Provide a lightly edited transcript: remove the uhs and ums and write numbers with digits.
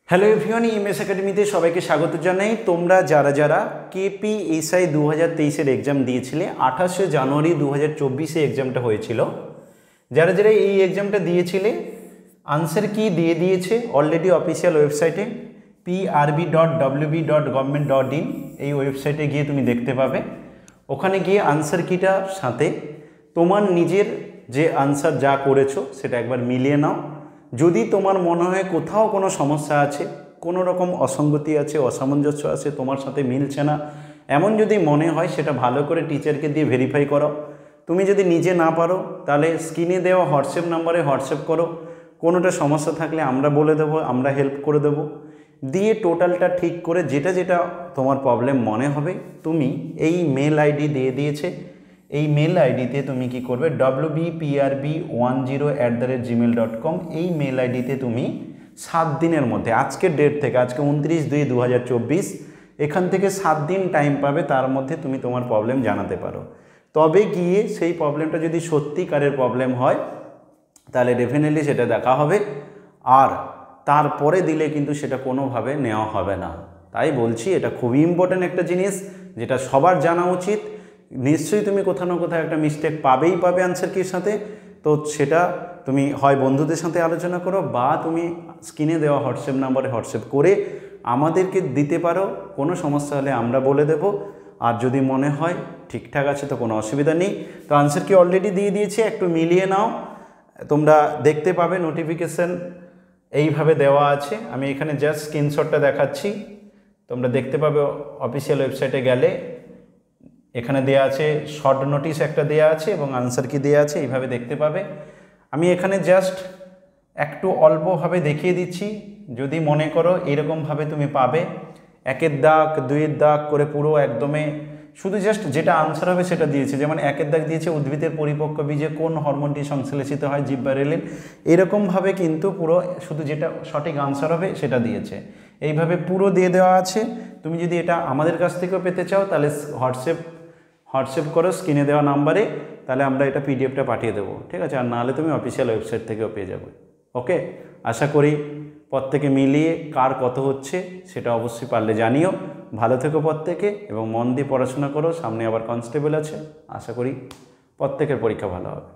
Hello everyone, EMS একাডেমিতে সবাইকে স্বাগত জানাই। তোমরা যারা যারা কেপিএসআই 2023-এর এক্সাম দিয়েছিলে, 28শে জানুয়ারি 2024-এ এক্সামটা হয়েছিল, যারা যারা এই এক্সামটা দিয়েছিলে আনসার কি দিয়ে দিয়েছে অলরেডি অফিসিয়াল ওয়েবসাইটে prb.wb.government.in এই ওয়েবসাইটে গিয়ে তুমি দেখতে পাবে। ওখানে গিয়ে আনসার কিটার সাথে তোমার নিজের যে আনসার যা করেছো সেটা একবার মিলিয়ে নাও। যদি তোমার মনে হয় কোথাও কোনো সমস্যা আছে, কোনো রকম অসঙ্গতি আছে, অসামঞ্জস্য আছে, তোমার সাথে মিলছে না, এমন যদি মনে হয় সেটা ভালো করে টিচারকে দিয়ে ভেরিফাই করো। তুমি যদি নিজে না পারো তাহলে স্ক্রিনে দেওয়া হোয়াটসঅ্যাপ নাম্বারে হোয়াটসঅ্যাপ করো। কোনোটা সমস্যা থাকলে আমরা বলে দেবো, আমরা হেল্প করে দেবো। দিয়ে টোটালটা ঠিক করে যেটা যেটা তোমার প্রবলেম মনে হবে তুমি এই মেল আইডি দিয়ে দিয়েছে, এই মেল আইডিতে তুমি কি করবে wbprb10@gmail.com এই মেল আইডিতে তুমি 7 দিনের মধ্যে, আজকের ডেট থেকে, আজকে 29/2/2024, এখান থেকে 7 দিন টাইম পাবে, তার মধ্যে তুমি তোমার প্রবলেম জানাতে পারো। তবে গিয়ে সেই প্রবলেমটা যদি সত্যিকারের প্রবলেম হয় তাহলে ডেফিনেটলি সেটা দেখা হবে, আর তারপরে দিলে কিন্তু সেটা কোনোভাবে নেওয়া হবে না। তাই বলছি এটা খুবই ইম্পর্ট্যান্ট একটা জিনিস যেটা সবার জানা উচিত। নিশ্চয়ই তুমি কোথাও না কোথাও একটা মিস্টেক পাবেই পাবে আনসার কির সাথে, তো সেটা তুমি হয় বন্ধুদের সাথে আলোচনা করো বা তুমি স্ক্রিনে দেওয়া হোয়াটসঅ্যাপ নাম্বারে হোয়াটসঅ্যাপ করে আমাদেরকে দিতে পারো। কোনো সমস্যা হলে আমরা বলে দেব, আর যদি মনে হয় ঠিকঠাক আছে তো কোনো অসুবিধা নেই। তো আনসার কি অলরেডি দিয়ে দিয়েছি, একটু মিলিয়ে নাও। তোমরা দেখতে পাবে নোটিফিকেশান এইভাবে দেওয়া আছে, আমি এখানে জাস্ট স্ক্রিনশটটা দেখাচ্ছি। তোমরা দেখতে পাবে অফিসিয়াল ওয়েবসাইটে গেলে এখানে দেয়া আছে, শর্ট নোটিশ একটা দেয়া আছে এবং আনসার কি দেয়া আছে, এইভাবে দেখতে পাবে। আমি এখানে জাস্ট একটু অল্পভাবে দেখিয়ে দিচ্ছি। যদি মনে করো এরকমভাবে তুমি পাবে 1-এর দাগ 2-এর দাগ করে পুরো একদমে শুধু জাস্ট যেটা আনসার হবে সেটা দিয়েছে। যেমন 1-এর দাগ দিয়েছে উদ্ভিদের পরিপক্ক বীজে কোন হরমোনটি সংশ্লেষিত হয়, জিব্বারেলিন, এরকমভাবে কিন্তু পুরো শুধু যেটা সঠিক আনসার হবে সেটা দিয়েছে। এইভাবে পুরো দিয়ে দেওয়া আছে। তুমি যদি এটা আমাদের কাছ থেকেও পেতে চাও তাহলে হোয়াটসঅ্যাপ করো স্ক্রিনে দেওয়া নাম্বারে, তাহলে আমরা এটা পিডিএফটা পাঠিয়ে দেবো, ঠিক আছে? আর নাহলে তুমি অফিসিয়াল ওয়েবসাইট থেকেও পেয়ে যাবে। ওকে, আশা করি প্রত্যেকে মিলিয়ে কার কত হচ্ছে সেটা অবশ্যই পারলে জানিও। ভালো থেকো প্রত্যেকে এবং মন দিয়ে পড়াশোনা করো, সামনে আবার কনস্টেবল আছে, আশা করি প্রত্যেকের পরীক্ষা ভালো হবে।